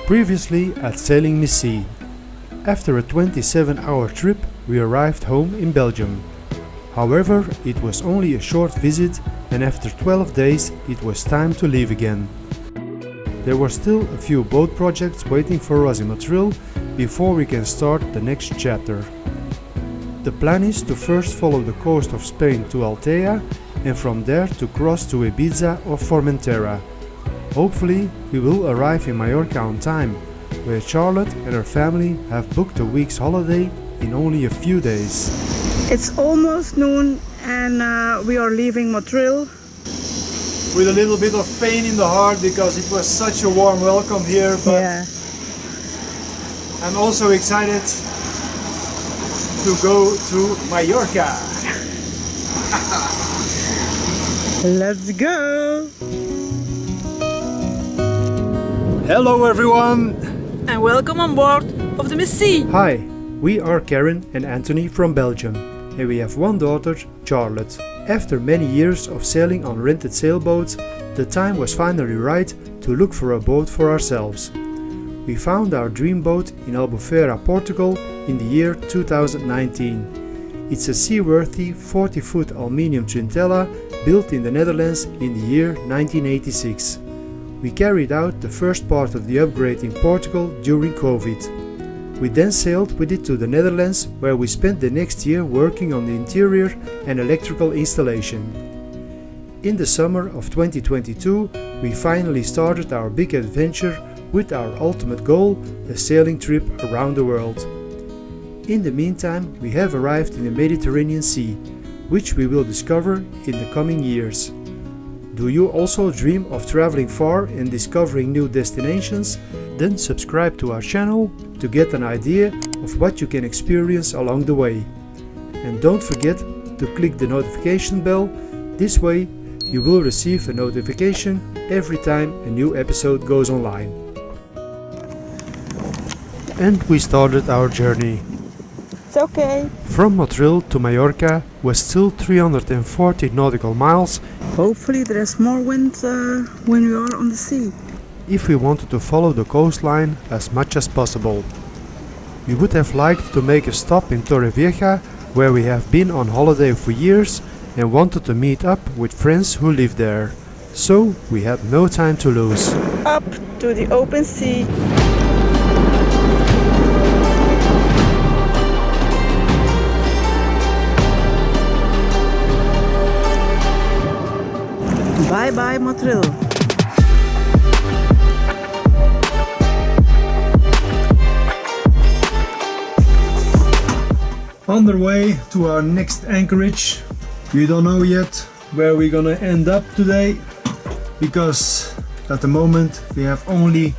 Previously at Sailing Missy. After a 27-hour trip, we arrived home in Belgium. However, it was only a short visit, and after 12 days it was time to leave again. There were still a few boat projects waiting for us in Motril before we can start the next chapter. The plan is to first follow the coast of Spain to Altea and from there to cross to Ibiza or Formentera. Hopefully, we will arrive in Mallorca on time, where Charlotte and her family have booked a week's holiday in only a few days. It's almost noon and we are leaving Motril. With a little bit of pain in the heart because it was such a warm welcome here, but Yeah. I'm also excited to go to Mallorca. Let's go! Hello everyone! And welcome on board of the Missy. Hi, we are Karen and Anthony from Belgium, and we have one daughter, Charlotte. After many years of sailing on rented sailboats, the time was finally right to look for a boat for ourselves. We found our dream boat in Albufeira, Portugal in the year 2019. It's a seaworthy 40-foot aluminium Trintella built in the Netherlands in the year 1986. We carried out the first part of the upgrade in Portugal during COVID. We then sailed with it to the Netherlands, where we spent the next year working on the interior and electrical installation. In the summer of 2022, we finally started our big adventure with our ultimate goal, a sailing trip around the world. In the meantime, we have arrived in the Mediterranean Sea, which we will discover in the coming years. Do you also dream of traveling far and discovering new destinations? Then subscribe to our channel to get an idea of what you can experience along the way. And don't forget to click the notification bell. This way you will receive a notification every time a new episode goes online. And we started our journey. It's okay. From Motril to Mallorca was still 340 nautical miles. Hopefully there is more wind when we are on the sea. If we wanted to follow the coastline as much as possible. We would have liked to make a stop in Torrevieja, where we have been on holiday for years and wanted to meet up with friends who live there. So we had no time to lose. Up to the open sea. Bye bye Motril. On the way to our next anchorage. We don't know yet where we're gonna end up today, because at the moment we have only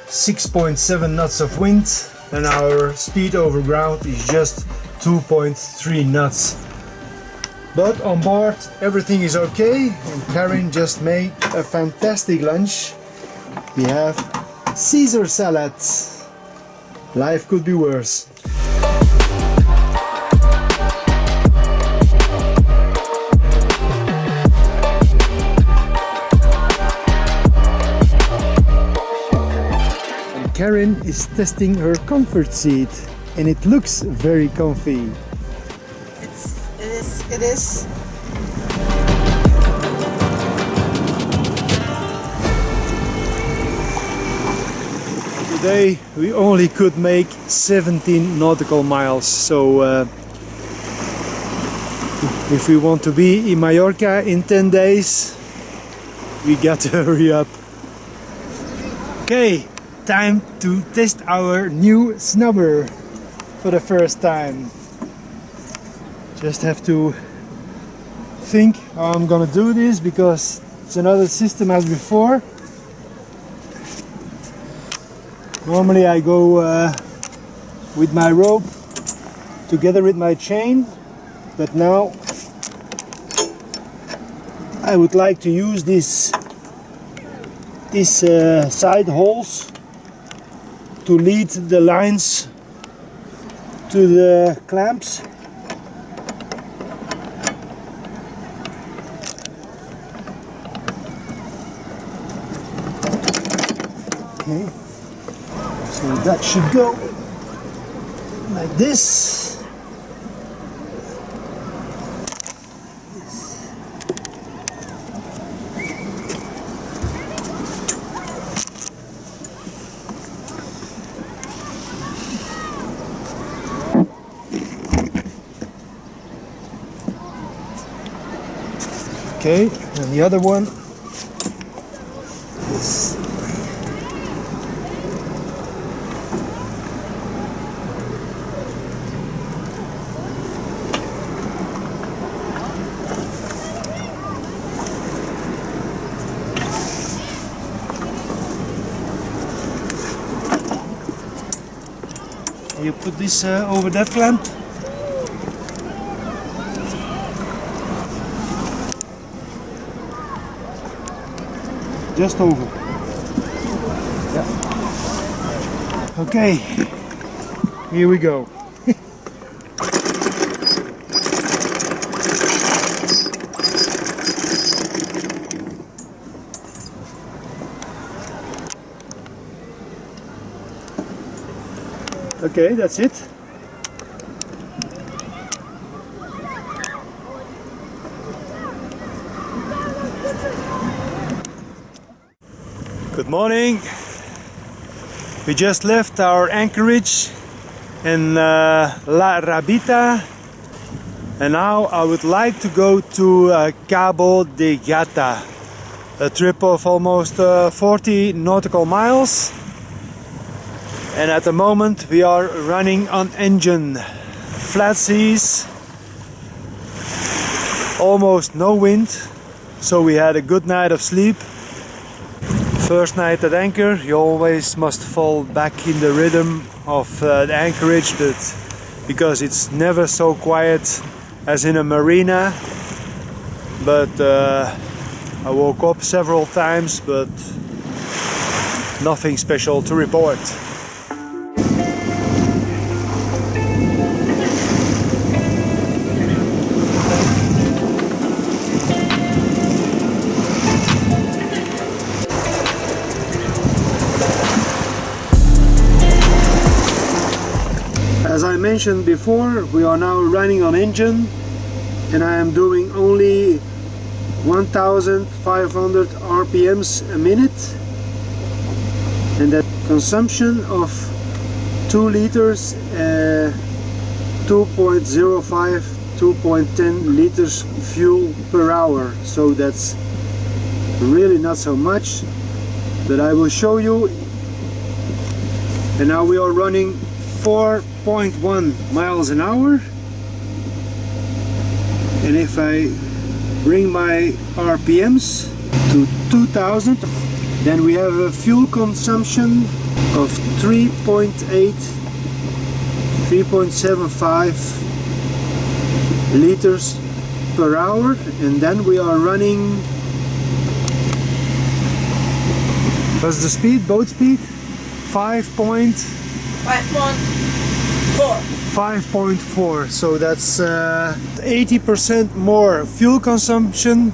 6.7 knots of wind and our speed over ground is just 2.3 knots. But on board everything is okay, and Karen just made a fantastic lunch. We have Caesar salad. Life could be worse. And Karen is testing her comfort seat, and it looks very comfy. It is. Today we only could make 17 nautical miles, so if we want to be in Mallorca in 10 days, we got to hurry up. Okay, time to test our new snubber for the first time. Just have to think how I'm gonna do this, because it's another system as before. Normally I go with my rope together with my chain, but now I would like to use these side holes to lead the lines to the clamps. Okay. So that should go like this. Okay, and the other one is you put this over that clamp. Just over. Yeah. Okay, here we go. Okay, that's it. Good morning. We just left our anchorage in La Rabita, and now I would like to go to Cabo de Gata, a trip of almost 40 nautical miles, and at the moment we are running on engine. Flat seas, almost no wind, so we had a good night of sleep. First night at anchor, you always must fall back in the rhythm of the anchorage, but because it's never so quiet as in a marina. But I woke up several times, but nothing special to report. As I mentioned before, we are now running on engine, and I am doing only 1500 RPMs a minute, and that consumption of 2 liters, 2.05, 2.10 liters fuel per hour. So that's really not so much, but I will show you. And now we are running 4.1 miles an hour, and if I bring my RPMs to 2000, then we have a fuel consumption of 3.75 liters per hour, and then we are running. What's the speed? Boat speed? 5.4, so that's 80% more fuel consumption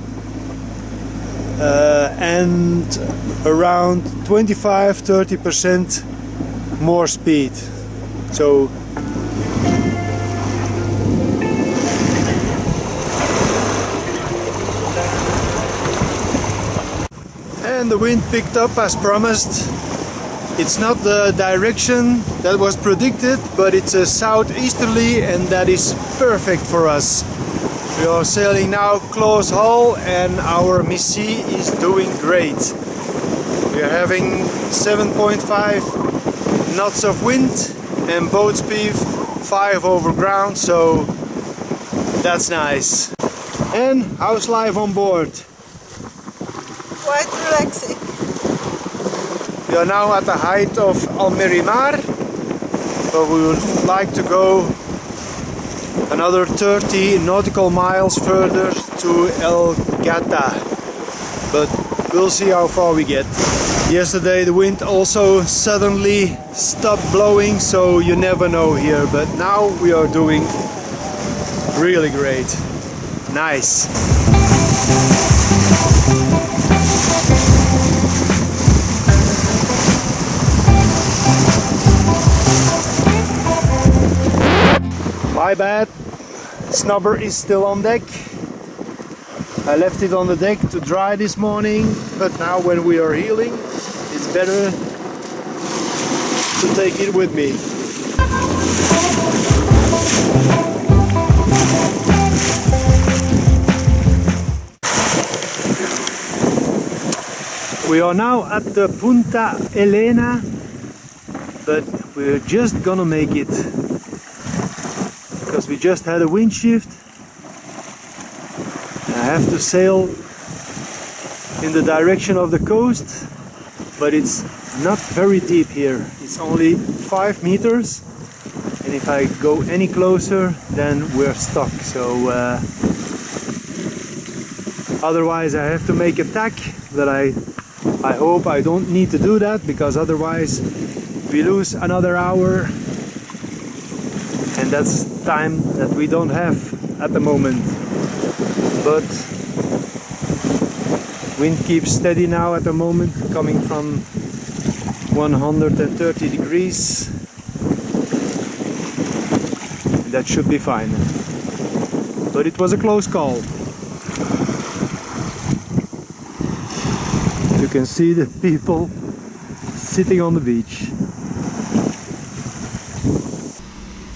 and around 25-30% more speed. So and the wind picked up as promised. It's not the direction that was predicted, but it's a southeasterly, and that is perfect for us. We are sailing now close hull, and our Missy is doing great. We are having 7.5 knots of wind and boat speed 5 over ground, so that's nice. And how's life on board? Quite relaxing. We are now at the height of Almerimar, but we would like to go another 30 nautical miles further to El Gata, but we'll see how far we get. Yesterday the wind also suddenly stopped blowing, so you never know here, but now we are doing really great. Nice. My bad. Snubber is still on deck. I left it on the deck to dry this morning, but now when we are healing, it's better to take it with me. We are now at the Punta Elena, but we're just gonna make it because we just had a wind shift. I have to sail in the direction of the coast, but it's not very deep here. It's only 5 meters, and if I go any closer then we're stuck. So otherwise I have to make a tack, but I hope I don't need to do that, because otherwise we lose another hour, and that's time that we don't have at the moment. But wind keeps steady now at the moment, coming from 130 degrees. That should be fine. But it was a close call. You can see the people sitting on the beach.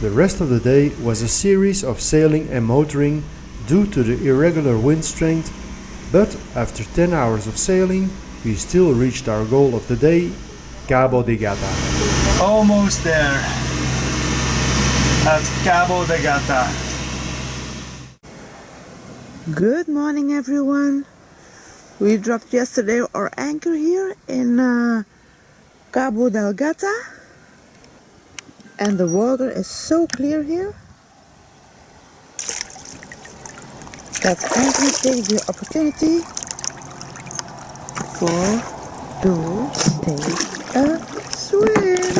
The rest of the day was a series of sailing and motoring due to the irregular wind strength, but after 10 hours of sailing, we still reached our goal of the day, Cabo de Gata. Almost there at Cabo de Gata. Good morning, everyone. We dropped yesterday our anchor here in Cabo del Gata, and the water is so clear here that I can take the opportunity to take a swim.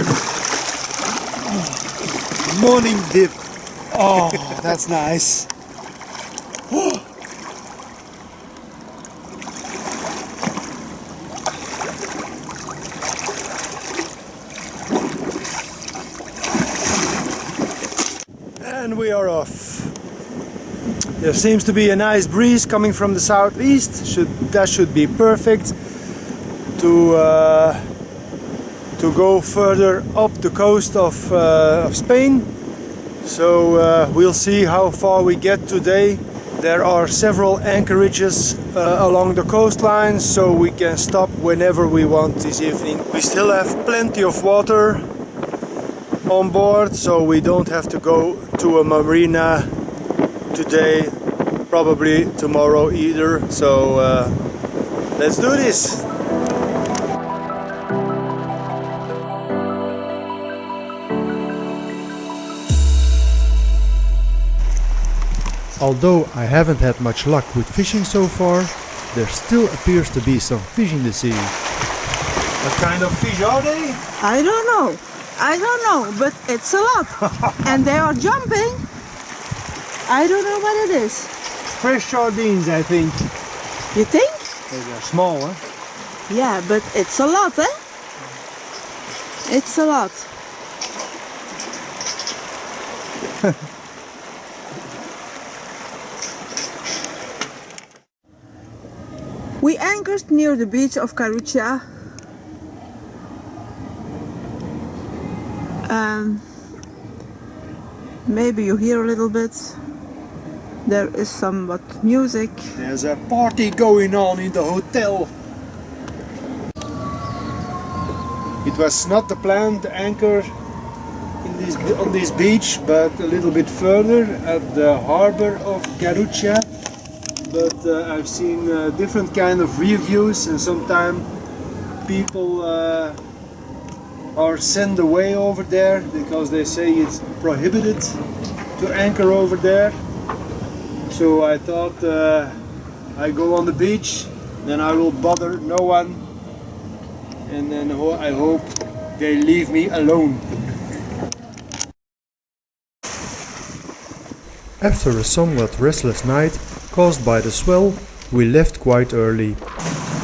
Morning dip. Oh, that's nice. And we are off. There seems to be a nice breeze coming from the southeast. That should be perfect to go further up the coast of Spain. So we'll see how far we get today. There are several anchorages along the coastline, so we can stop whenever we want this evening. We still have plenty of water on board, so we don't have to go to a marina today, probably tomorrow either. So let's do this. Although I haven't had much luck with fishing so far, there still appears to be some fish in the sea. What kind of fish are they? I don't know, but it's a lot. And they are jumping. I don't know what it is. Fresh sardines, I think. You think? They're small, huh? Yeah, but it's a lot, eh? It's a lot. We anchored near the beach of Carucha. Maybe you hear a little bit. There is somewhat music. There's a party going on in the hotel. It was not the plan to anchor on this beach, but a little bit further at the harbor of Carucha. But I've seen different kind of reviews, and sometimes people are sent away over there because they say it's prohibited to anchor over there. So I thought I go on the beach, then I will bother no one, and then I hope they leave me alone. After a somewhat restless night caused by the swell, we left quite early.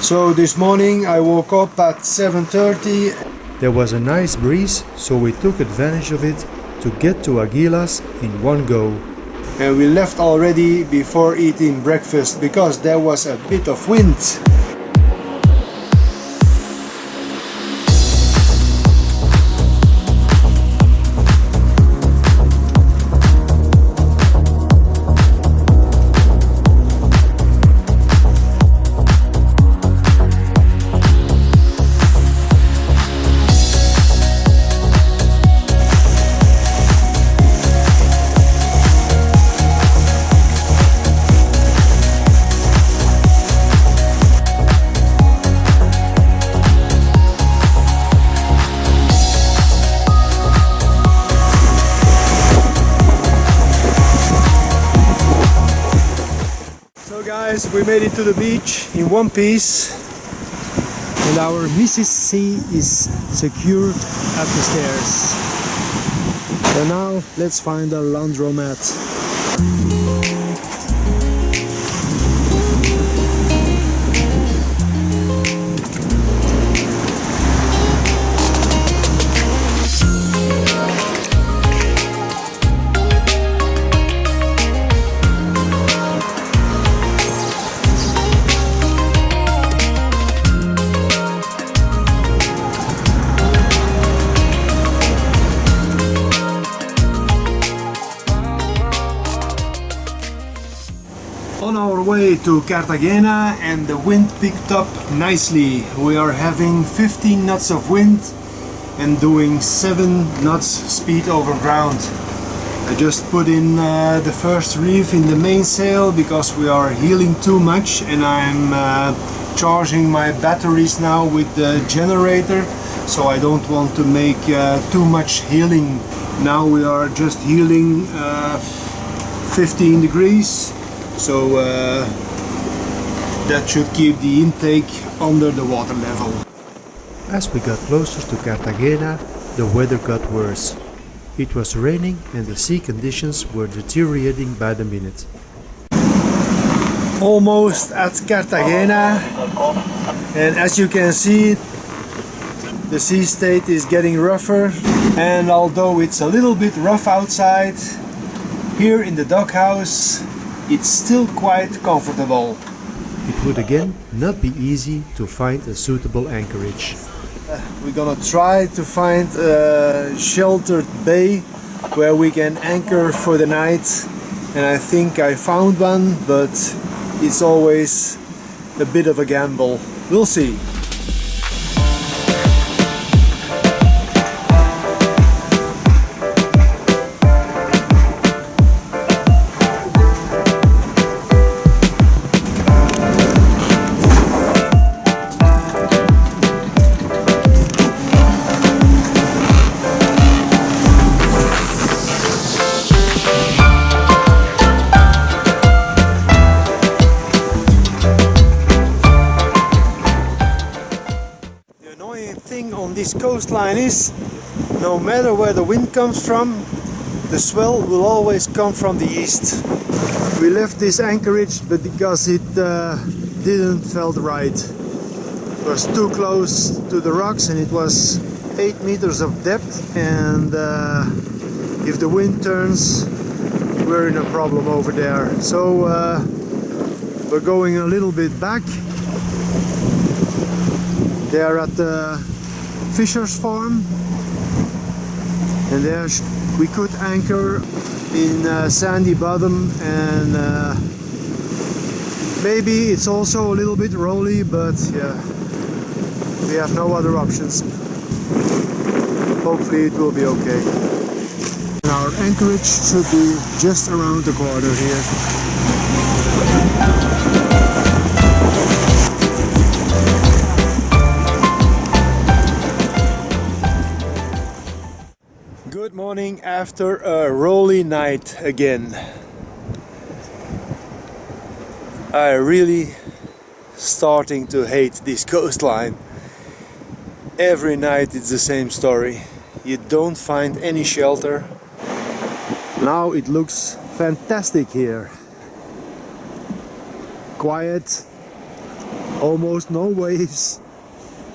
So this morning I woke up at 7:30. There was a nice breeze, so we took advantage of it to get to Aguilas in one go. And we left already before eating breakfast because there was a bit of wind. Guys, we made it to the beach in one piece and our Mrs. C is secured at the stairs. So now let's find a laundromat. On our way to Cartagena and the wind picked up nicely. We are having 15 knots of wind and doing 7 knots speed over ground. I just put in the first reef in the mainsail because we are heeling too much, and I'm charging my batteries now with the generator, so I don't want to make too much heeling. Now we are just heeling 15 degrees. So that should keep the intake under the water level. As we got closer to Cartagena, the weather got worse. It was raining and the sea conditions were deteriorating by the minute. Almost at Cartagena, and as you can see, the sea state is getting rougher, and although it's a little bit rough outside, here in the dockhouse it's still quite comfortable. It would again not be easy to find a suitable anchorage. We're gonna try to find a sheltered bay where we can anchor for the night, and I think I found one, but it's always a bit of a gamble. We'll see. This coastline is, no matter where the wind comes from, the swell will always come from the east. We left this anchorage but because it didn't felt right. It was too close to the rocks and it was 8 meters of depth, and if the wind turns we're in a problem over there. So we're going a little bit back. They're at the Fisher's farm, and there we could anchor in sandy bottom, and maybe it's also a little bit rolly, but yeah, we have no other options. Hopefully it will be okay. And our anchorage should be just around the corner here. Good morning after a rolly night again. I really starting to hate this coastline. Every night it's the same story. You don't find any shelter. Now it looks fantastic here. Quiet, almost no waves,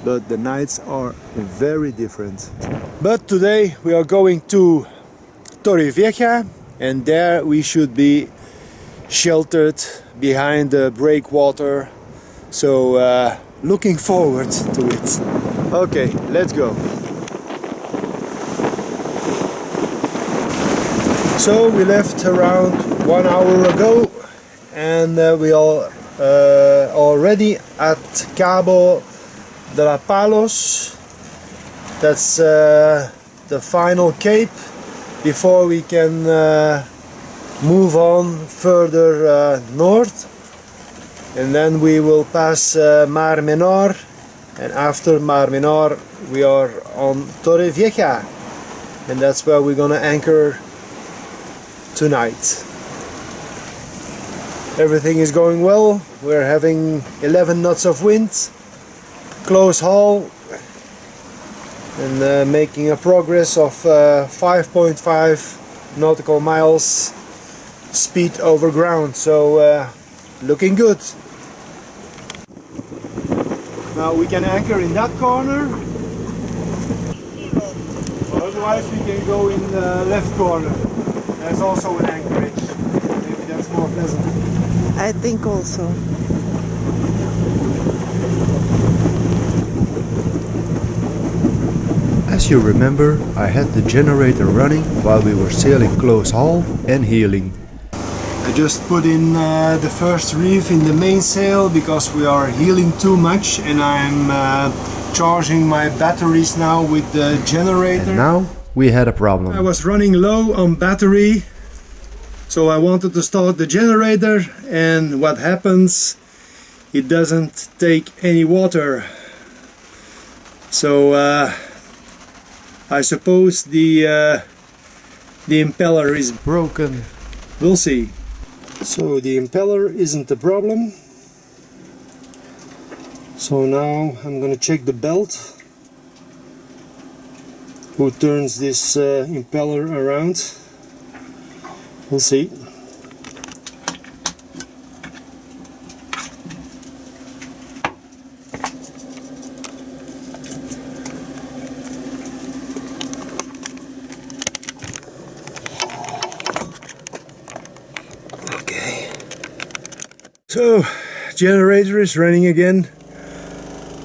but the nights are very different. But today we are going to Torrevieja, and there we should be sheltered behind the breakwater. So looking forward to it. Okay, let's go. So we left around 1 hour ago, and we are already at Cabo de la Palos. That's the final cape before we can move on further north, and then we will pass Mar Menor, and after Mar Menor we are on Torrevieja, and that's where we're gonna anchor tonight. Everything is going well. We're having 11 knots of wind, close haul, and making a progress of 5.5 nautical miles speed over ground, so looking good. Now we can anchor in that corner, otherwise we can go in the left corner. There's also an anchorage. Maybe that's more pleasant. I think also. As you remember, I had the generator running while we were sailing close haul and heeling. I just put in the first reef in the mainsail because we are heeling too much, and I'm charging my batteries now with the generator. And now we had a problem. I was running low on battery, so I wanted to start the generator, and what happens? It doesn't take any water. So I suppose the impeller is Broken. We'll see. So the impeller isn't the problem. So now I'm gonna check the belt. Who turns this impeller around? We'll see. Okay. So, generator is running again.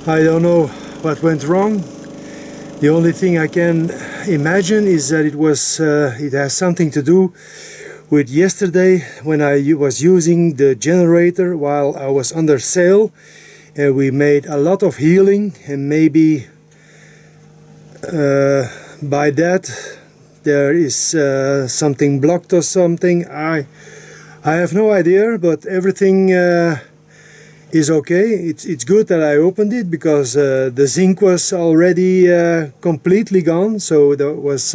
I don't know what went wrong. The only thing I can imagine is that it has something to do with yesterday when I was using the generator while I was under sail, and we made a lot of heeling, and maybe by that there is something blocked or something. I have no idea, but everything is okay. It's good that I opened it because the zinc was already completely gone, so that was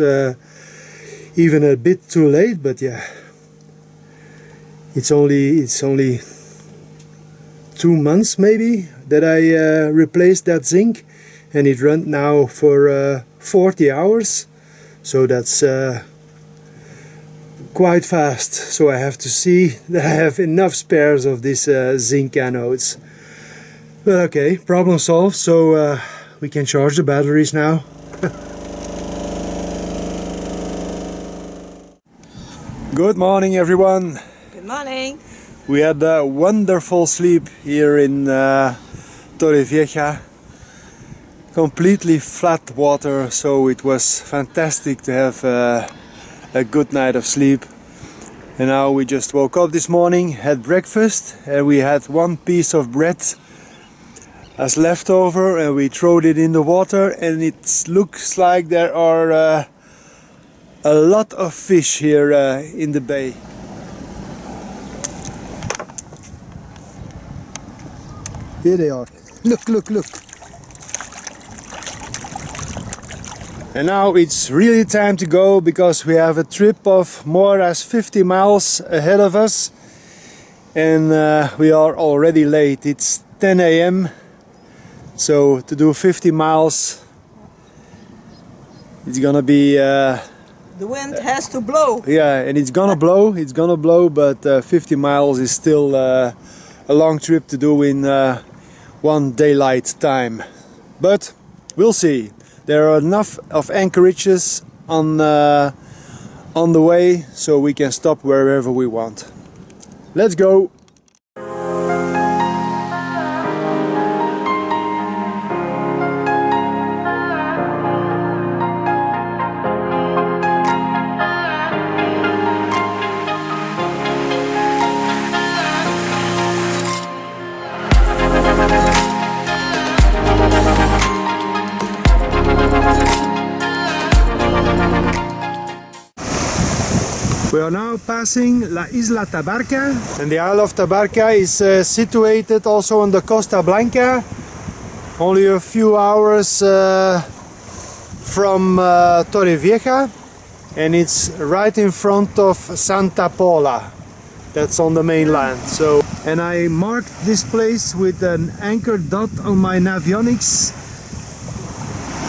even a bit too late. But yeah, it's only 2 months maybe that I replaced that zinc, and it ran now for 40 hours, so that's quite fast. So I have to see that I have enough spares of these zinc anodes. But okay, problem solved, so we can charge the batteries now. Good morning, everyone. Good morning. We had a wonderful sleep here in Torrevieja. Completely flat water, so it was fantastic to have a good night of sleep. And now we just woke up this morning, had breakfast, and we had one piece of bread as leftover, and we threw it in the water, and it looks like there are a lot of fish here in the bay. Here they are. Look, look, look. And now it's really time to go, because we have a trip of more or less 50 miles ahead of us, and we are already late. It's 10 a.m. so to do 50 miles it's gonna be The wind has to blow. yeah, and it's gonna blow, but 50 miles is still a long trip to do in one daylight time, but we'll see. There are enough of anchorages on on the way so we can stop wherever we want. Let's go! We are now passing La Isla Tabarca, and the Isle of Tabarca is situated also on the Costa Blanca, only a few hours from Torrevieja, and it's right in front of Santa Pola, that's on the mainland. So, and I marked this place with an anchor dot on my navionics.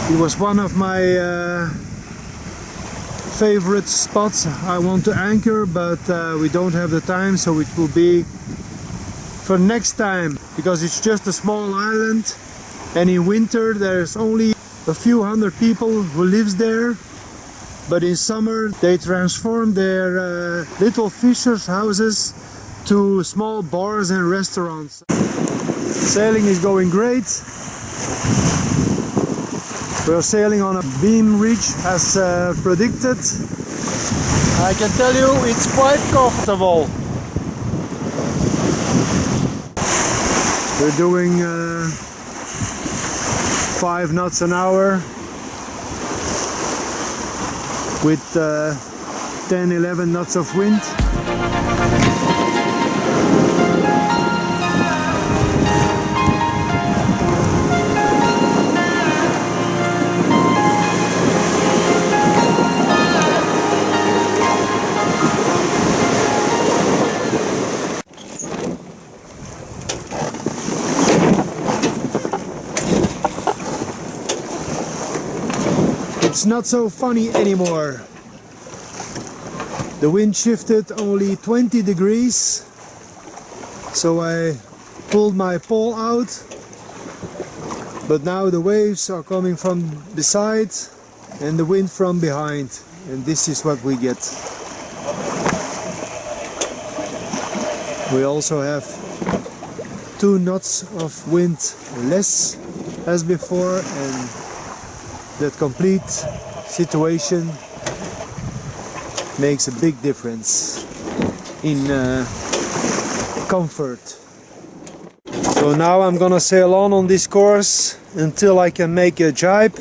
It was one of my favorite spots I want to anchor, but we don't have the time, so it will be for next time, because it's just a small island, and in winter there's only a few hundred people who lives there, but in summer they transform their little fishers' houses to small bars and restaurants. Sailing is going great. We are sailing on a beam ridge as predicted. I can tell you it's quite comfortable. We're doing 5 knots an hour with 10-11 knots of wind. It's not so funny anymore. The wind shifted only 20 degrees, so I pulled my pole out, but now the waves are coming from the side and the wind from behind, and this is what we get. We also have 2 knots of wind less as before, and that complete situation makes a big difference in comfort. So now I'm gonna sail on this course until I can make a jibe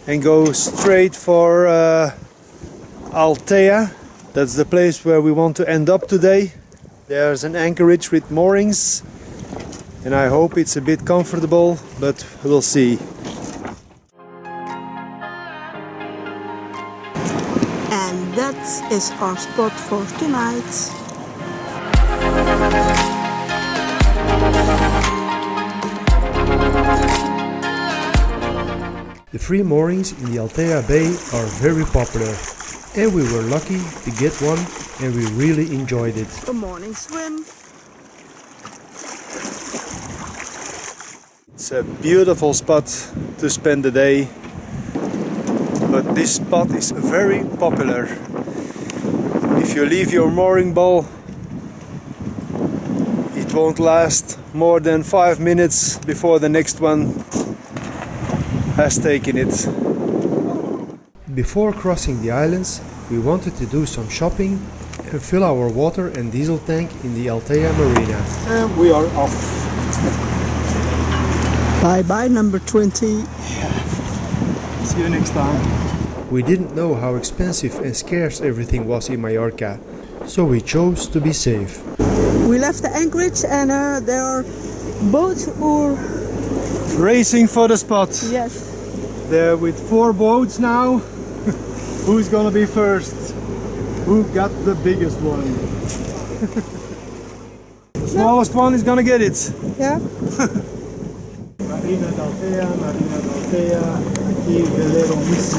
and go straight for Altea. That's the place where we want to end up today. There's an anchorage with moorings, and I hope it's a bit comfortable, but we'll see. And that is our spot for tonight. The free moorings in the Altea Bay are very popular, and we were lucky to get one, and we really enjoyed it. A morning swim. It's a beautiful spot to spend the day, but this spot is very popular. If you leave your mooring ball, it won't last more than 5 minutes before the next one has taken it. Before crossing the islands, we wanted to do some shopping and fill our water and diesel tank in the Altea marina. And we are off. Bye bye, number 20. See you next time. We didn't know how expensive and scarce everything was in Mallorca, so we chose to be safe. We left the anchorage, and there are boats who... Racing for the spot. Yes. They're with 4 boats now. Who's gonna be first? Who got the biggest one? Smallest one is gonna get it. Yeah. Marina d'Altea, aquí velero Missy.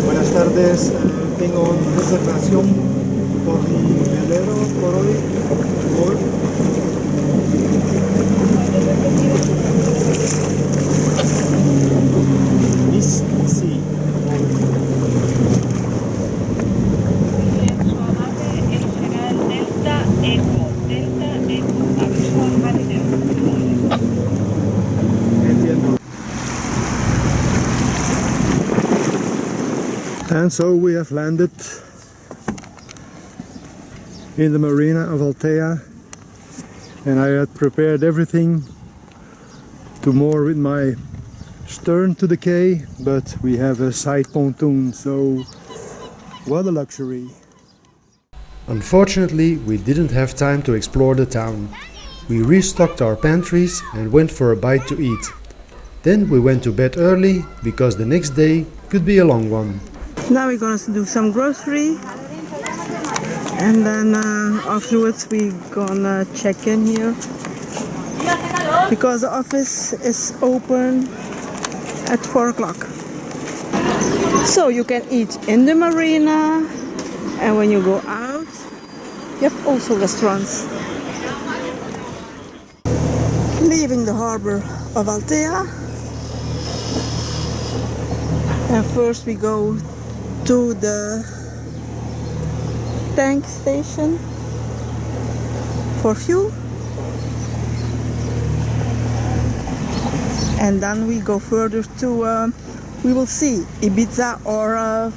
Buenas tardes, tengo una reservación por mi velero por hoy. Missy. And so we have landed in the marina of Altea, and I had prepared everything to moor with my stern to the quay, but we have a side pontoon, so what a luxury. Unfortunately, we didn't have time to explore the town. We restocked our pantries and went for a bite to eat. Then we went to bed early because the next day could be a long one. Now we're gonna do some grocery, and then afterwards we're gonna check in here because the office is open at 4 o'clock. So you can eat in the marina, and when you go out, you have also restaurants. Leaving the harbor of Altea, and first we go to the tank station for fuel, and then we go further to we will see Ibiza or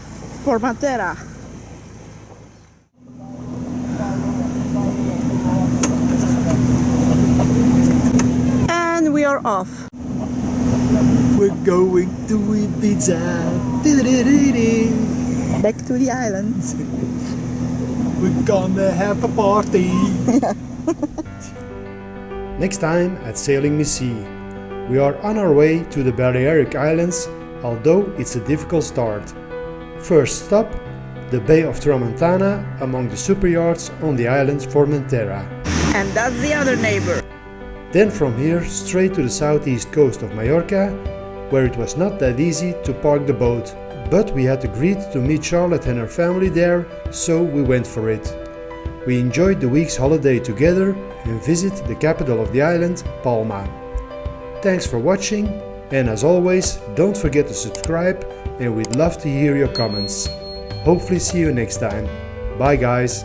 Formentera. And we are off. We're going to Ibiza. Back to the islands. We're gonna have a party. Next time at Sailing Me Sea. We are on our way to the Balearic Islands, although it's a difficult start. First stop, the Bay of Tramontana among the superyachts on the island Formentera. And that's the other neighbor. Then from here straight to the southeast coast of Mallorca, where it was not that easy to park the boat, but we had agreed to meet Charlotte and her family there, so we went for it. We enjoyed the week's holiday together and visit the capital of the island, Palma. Thanks for watching, and as always, don't forget to subscribe, and we'd love to hear your comments. Hopefully see you next time. Bye guys!